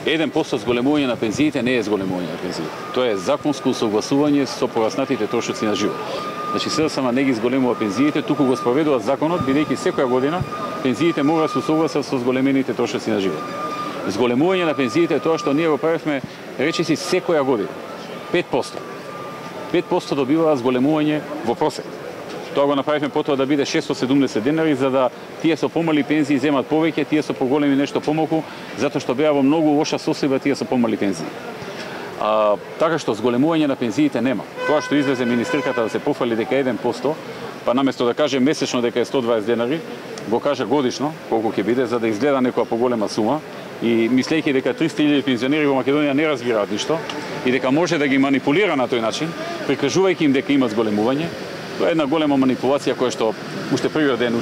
1% зголемување на пензиите не е зголемување на пензиите. Тоа е законско согласување со пораснатите трошоци на живот. Значи СДСМ не ги зголемува пензиите, туку го спроведува законот, бидејќи секоја година пензиите мора да се согласат со зголемените трошоци на живот. Зголемување на пензиите е тоа што ние го правевме речиси секоја година. 5%. 5% добиваа зголемување во просек. Тоа го направивме потоа да биде 670 денари, за да тие со помали пензии земат повеќе, тие со поголеми нешто помалку, затоа што беа во многу лоша состојба тие со помали пензии. Така што зголемување на пензиите нема. Тоа што излезе министерката да се пофали дека 1%, па наместо да каже месечно дека е 120 денари, го кажа годишно колку ќе биде за да изгледа некоја поголема сума и мислејќи дека 300.000 пензионери во Македонија не разбираат ништо и дека може да ги манипулира на тој начин, прикажувајќи им дека имат зголемување. Тоа е една голема манипулација која што уште првиот ден,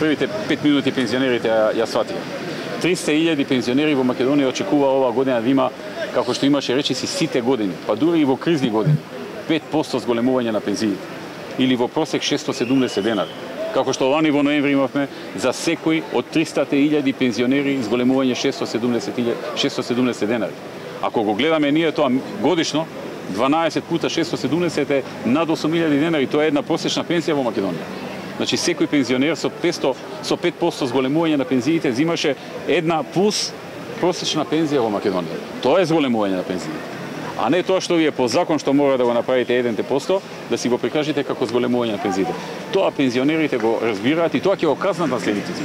првите 5 минути пензионерите ја сватија. 300.000 пензионери во Македонија очекува оваа година да има, како што имаше речиси сите години, па дури и во кризни години, 5% зголемување на пензиите или во просек 670 денари. Како што лани во ноември имавме за секој од 300.000 пензионери зголемување 670 денари. Ако го гледаме ние тоа годишно, 12 пута 670 е над 8.000 денари, тоа е една просечна пензија во Македонија. Значи секој пензионер со 5% зголемување на пензиите взимаше една плюс просечна пензија во Македонија. Тоа е зголемување на пензиите. А не тоа што вие по закон што мора да го направите 1%, да си го прикажете како зголемување на пензиите. Тоа пензионерите го разбираат и тоа ќе го казнат наследниците.